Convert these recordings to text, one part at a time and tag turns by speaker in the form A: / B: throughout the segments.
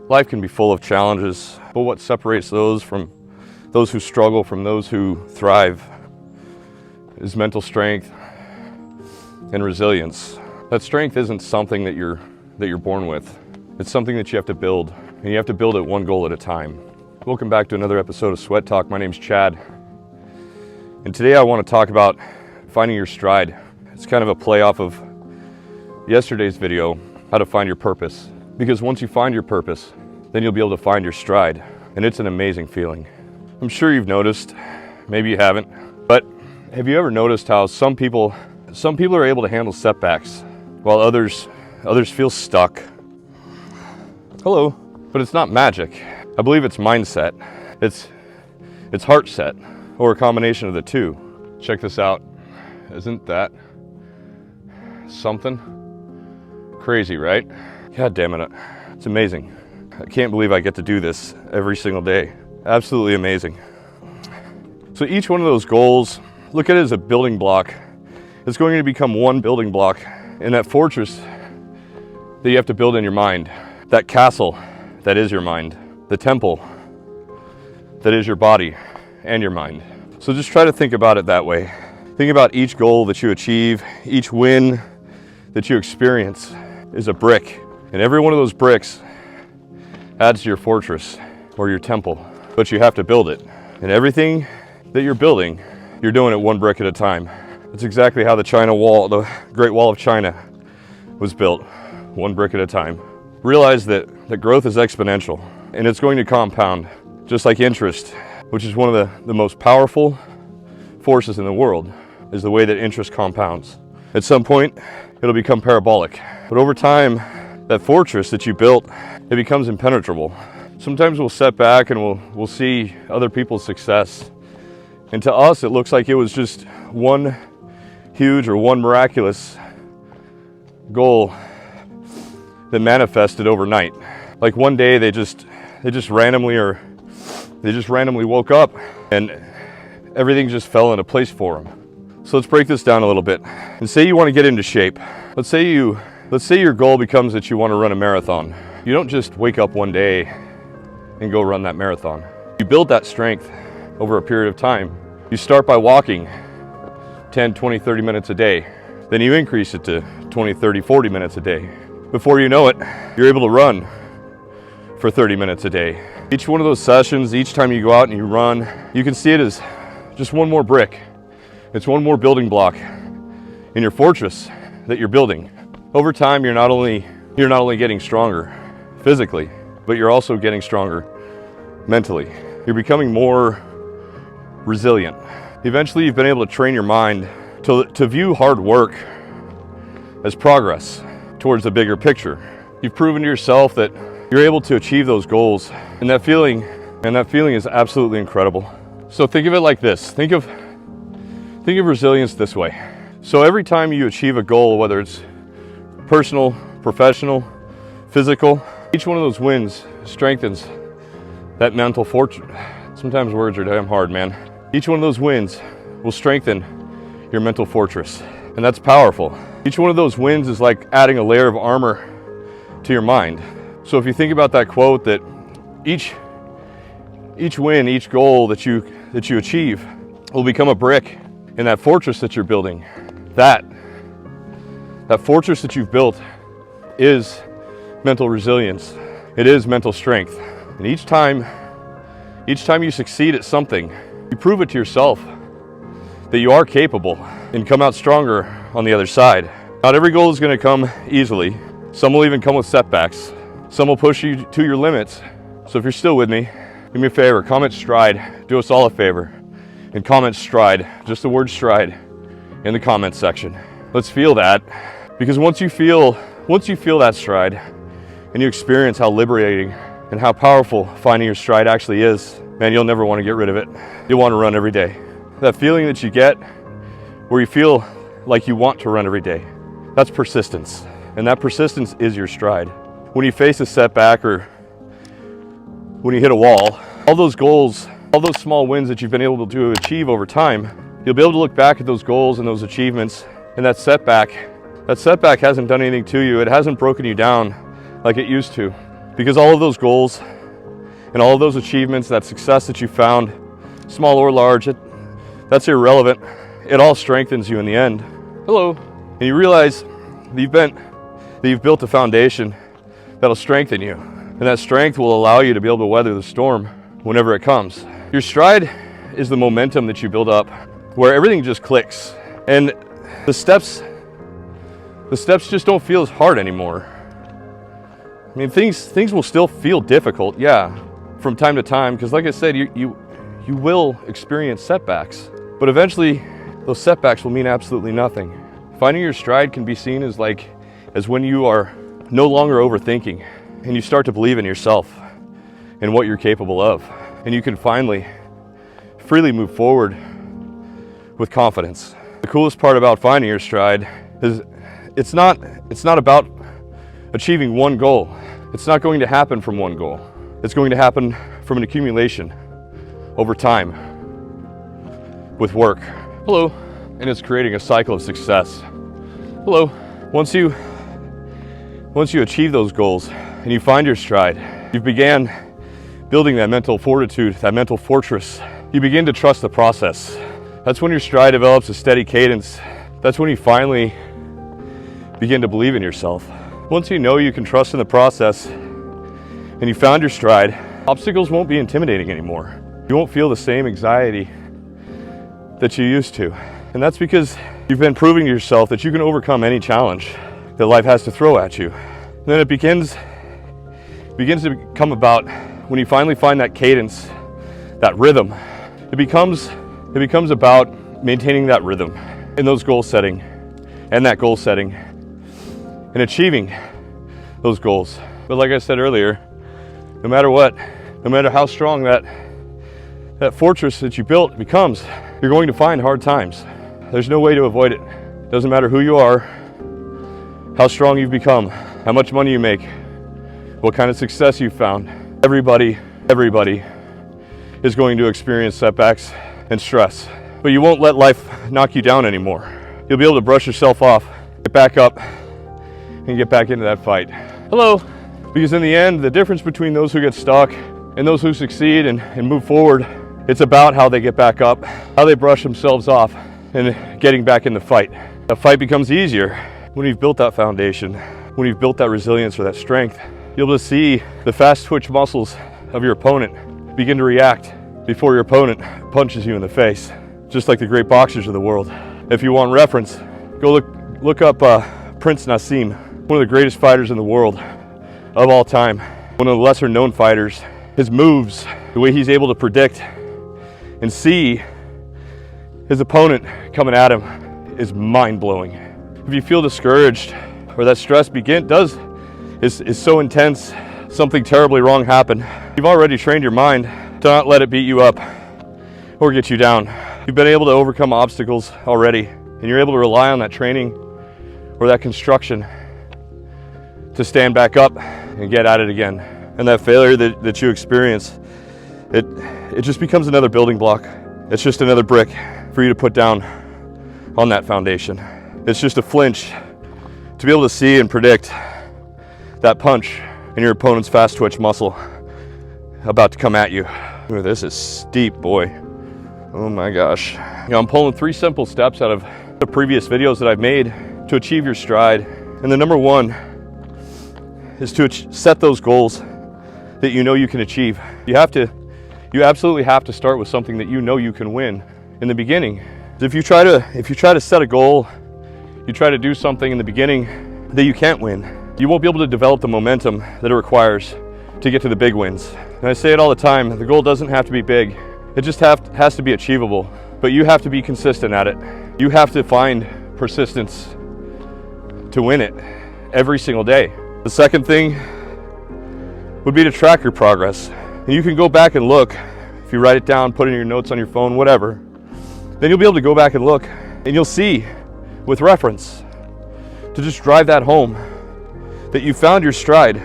A: Life can be full of challenges, but what separates those who struggle from those who thrive is mental strength and resilience. That strength isn't something that you're born with. It's something that you have to build, and you have to build it one goal at a time. Welcome back to another episode of Sweat Talk. My name's Chad, and today I want to talk about finding your stride. It's kind of a play off of yesterday's video, how to find your purpose. Because once you find your purpose, then you'll be able to find your stride, and it's an amazing feeling. I'm sure you've noticed, maybe you haven't, but have you ever noticed how some people are able to handle setbacks while others feel stuck? Hello. But it's not magic. I believe it's mindset. It's heart set, or a combination of the two. Check this out. Isn't that something? Crazy, right? God damn it. It's amazing. I can't believe I get to do this every single day. Absolutely amazing. So each one of those goals, look at it as a building block. It's going to become one building block in that fortress that you have to build in your mind. That castle that is your mind. The temple that is your body and your mind. So just try to think about it that way. Think about each goal that you achieve, each win that you experience is a brick. And every one of those bricks adds to your fortress or your temple, but you have to build it. And everything that you're building, you're doing it one brick at a time. That's exactly how the Great Wall of China was built, one brick at a time. Realize that growth is exponential, and it's going to compound, just like interest, which is one of the most powerful forces in the world, is the way that interest compounds. At some point, it'll become parabolic. But over time, that fortress that you built, it becomes impenetrable. Sometimes we'll set back and we'll see other people's success. And to us, it looks like it was just one huge or one miraculous goal that manifested overnight. Like one day they just randomly woke up and everything just fell into place for them. So let's break this down a little bit. And say you want to get into shape. Let's say your goal becomes that you want to run a marathon. You don't just wake up one day and go run that marathon. You build that strength over a period of time. You start by walking 10, 20, 30 minutes a day. Then you increase it to 20, 30, 40 minutes a day. Before you know it, you're able to run for 30 minutes a day. Each one of those sessions, each time you go out and you run, you can see it as just one more brick. It's one more building block in your fortress that you're building. Over time, you're not only getting stronger physically, but you're also getting stronger mentally. You're becoming more resilient. Eventually, you've been able to train your mind to view hard work as progress towards the bigger picture. You've proven to yourself that you're able to achieve those goals, and that feeling is absolutely incredible. So think of it like this. Think of resilience this way. So every time you achieve a goal, whether it's personal, professional, physical, each one of those wins strengthens that mental fortress. Sometimes words are damn hard, man. Each one of those wins will strengthen your mental fortress, and that's powerful. Each one of those wins is like adding a layer of armor to your mind. So if you think about that quote, that each win, each goal that you achieve will become a brick in that fortress that you're building. That fortress that you've built is mental resilience. It is mental strength. And each time you succeed at something, you prove it to yourself that you are capable and come out stronger on the other side. Not every goal is going to come easily. Some will even come with setbacks. Some will push you to your limits. So if you're still with me, do me a favor, comment stride. Do us all a favor and comment stride, just the word stride, in the comment section. Let's feel that, because once you feel that stride and you experience how liberating and how powerful finding your stride actually is, man, you'll never want to get rid of it. You'll want to run every day. That feeling that you get where you feel like you want to run every day, that's persistence. And that persistence is your stride. When you face a setback or when you hit a wall, all those goals, all those small wins that you've been able to achieve over time, you'll be able to look back at those goals and those achievements, and that setback hasn't done anything to you. It hasn't broken you down like it used to. Because all of those goals and all of those achievements, that success that you found, small or large, that's irrelevant. It all strengthens you in the end. Hello. And you realize that you've built a foundation that'll strengthen you. And that strength will allow you to be able to weather the storm whenever it comes. Your stride is the momentum that you build up where everything just clicks. And the steps just don't feel as hard anymore. I mean, things will still feel difficult, yeah, from time to time, because like I said, you will experience setbacks. But eventually, those setbacks will mean absolutely nothing. Finding your stride can be seen as when you are no longer overthinking and you start to believe in yourself and what you're capable of. And you can finally, freely move forward with confidence. The coolest part about finding your stride is it's not about achieving one goal. It's not going to happen from one goal. It's going to happen from an accumulation over time with work. Hello. And it's creating a cycle of success. Hello. Once you achieve those goals and you find your stride, you began building that mental fortitude, that mental fortress. You begin to trust the process. That's when your stride develops a steady cadence. That's when you finally begin to believe in yourself. Once you know you can trust in the process and you found your stride, obstacles won't be intimidating anymore. You won't feel the same anxiety that you used to. And that's because you've been proving to yourself that you can overcome any challenge that life has to throw at you. And then it begins to become about when you finally find that cadence, that rhythm. It becomes about maintaining that rhythm in those goal setting and that goal setting and achieving those goals. But like I said earlier, no matter what, no matter how strong that fortress that you built becomes, you're going to find hard times. There's no way to avoid it. Doesn't matter who you are, how strong you've become, how much money you make, what kind of success you've found. Everybody is going to experience setbacks and stress. But you won't let life knock you down anymore. You'll be able to brush yourself off, get back up, and get back into that fight. Hello. Because in the end, the difference between those who get stuck and those who succeed and move forward, it's about how they get back up, how they brush themselves off, and getting back in the fight. The fight becomes easier when you've built that foundation, when you've built that resilience or that strength. You'll be able to see the fast twitch muscles of your opponent begin to react before your opponent punches you in the face, just like the great boxers of the world. If you want reference, go look up Prince Nassim, one of the greatest fighters in the world of all time, one of the lesser known fighters. His moves, the way he's able to predict and see his opponent coming at him is mind-blowing. If you feel discouraged or that stress is so intense, something terribly wrong happened, you've already trained your mind to not let it beat you up or get you down. You've been able to overcome obstacles already, and you're able to rely on that training or that construction to stand back up and get at it again. And that failure that you experience, it just becomes another building block. It's just another brick for you to put down on that foundation. It's just a flinch to be able to see and predict that punch in your opponent's fast twitch muscle about to come at you. Ooh, this is steep, boy. Oh my gosh. You know, I'm pulling 3 simple steps out of the previous videos that I've made to achieve your stride. And the number 1 is to set those goals that you know you can achieve. You absolutely have to start with something that you know you can win in the beginning. If you try to set a goal, you try to do something in the beginning that you can't win, you won't be able to develop the momentum that it requires to get to the big wins. And I say it all the time, the goal doesn't have to be big. It just has to be achievable, but you have to be consistent at it. You have to find persistence to win it every single day. The second thing would be to track your progress. And you can go back and look. If you write it down, put it in your notes on your phone, whatever, then you'll be able to go back and look, and you'll see with reference to just drive that home that you found your stride,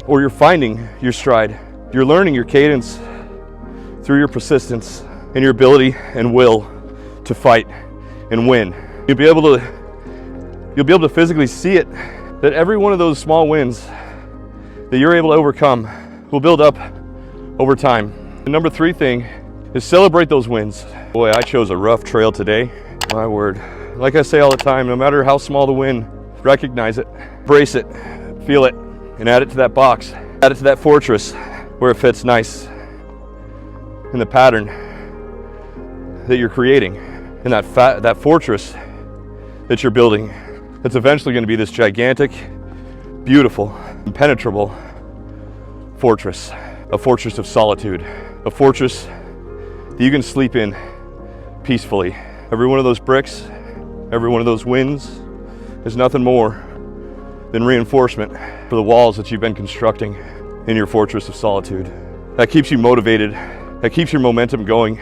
A: or you're finding your stride. You're learning your cadence through your persistence and your ability and will to fight and win. You'll be able to physically see it, that every one of those small wins that you're able to overcome will build up over time. The number 3 thing is celebrate those wins. Boy, I chose a rough trail today. My word. Like I say all the time, no matter how small the win, recognize it, embrace it, feel it, and add it to that box. Add it to that fortress where it fits nice in the pattern that you're creating, in that fortress that you're building. It's eventually going to be this gigantic, beautiful, impenetrable fortress, a fortress of solitude, a fortress that you can sleep in peacefully. Every one of those bricks, every one of those wins is nothing more than reinforcement for the walls that you've been constructing in your fortress of solitude. That keeps you motivated, that keeps your momentum going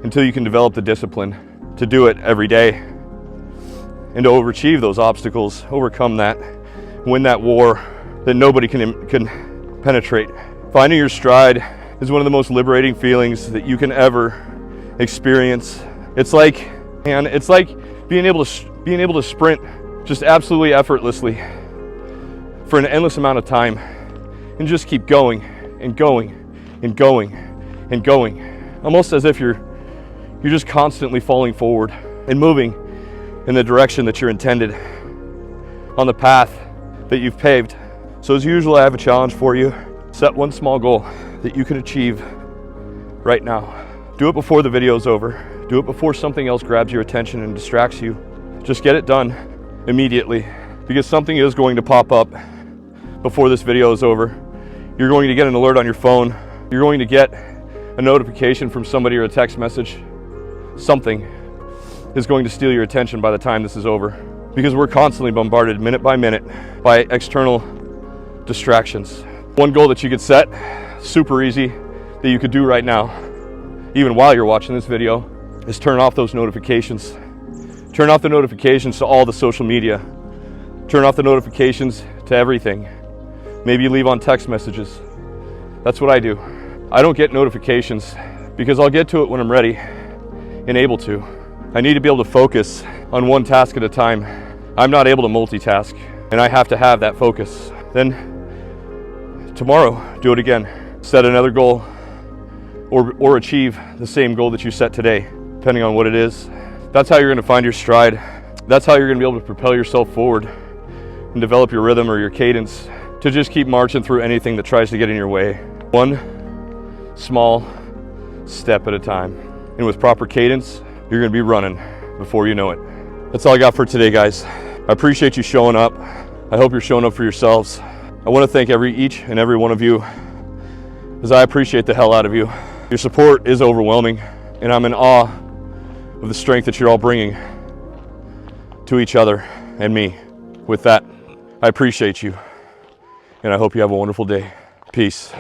A: until you can develop the discipline to do it every day and to overachieve those obstacles, overcome that, win that war that nobody can penetrate. Finding your stride is one of the most liberating feelings that you can ever experience. It's like being able to sprint just absolutely effortlessly for an endless amount of time and just keep going and going and going and going, almost as if you're just constantly falling forward and moving in the direction that you're intended on the path that you've paved. So as usual, I have a challenge for you. Set one small goal that you can achieve right now. Do it before the video's over. Do it before something else grabs your attention and distracts you. Just get it done immediately, because something is going to pop up before this video is over. You're going to get an alert on your phone. You're going to get a notification from somebody or a text message. Something is going to steal your attention by the time this is over, because we're constantly bombarded minute by minute by external distractions. One goal that you could set, super easy, that you could do right now, even while you're watching this video, is turn off those notifications. Turn off the notifications to all the social media. Turn off the notifications to everything. Maybe you leave on text messages. That's what I do. I don't get notifications because I'll get to it when I'm ready and able to. I need to be able to focus on one task at a time. I'm not able to multitask, and I have to have that focus. Then tomorrow, do it again. Set another goal or achieve the same goal that you set today, depending on what it is. That's how you're going to find your stride. That's how you're going to be able to propel yourself forward and develop your rhythm or your cadence to just keep marching through anything that tries to get in your way. One small step at a time. And with proper cadence, you're going to be running before you know it. That's all I got for today, guys. I appreciate you showing up. I hope you're showing up for yourselves. I want to thank each and every one of you, as I appreciate the hell out of you. Your support is overwhelming, and I'm in awe of the strength that you're all bringing to each other and me. With that, I appreciate you, and I hope you have a wonderful day. Peace.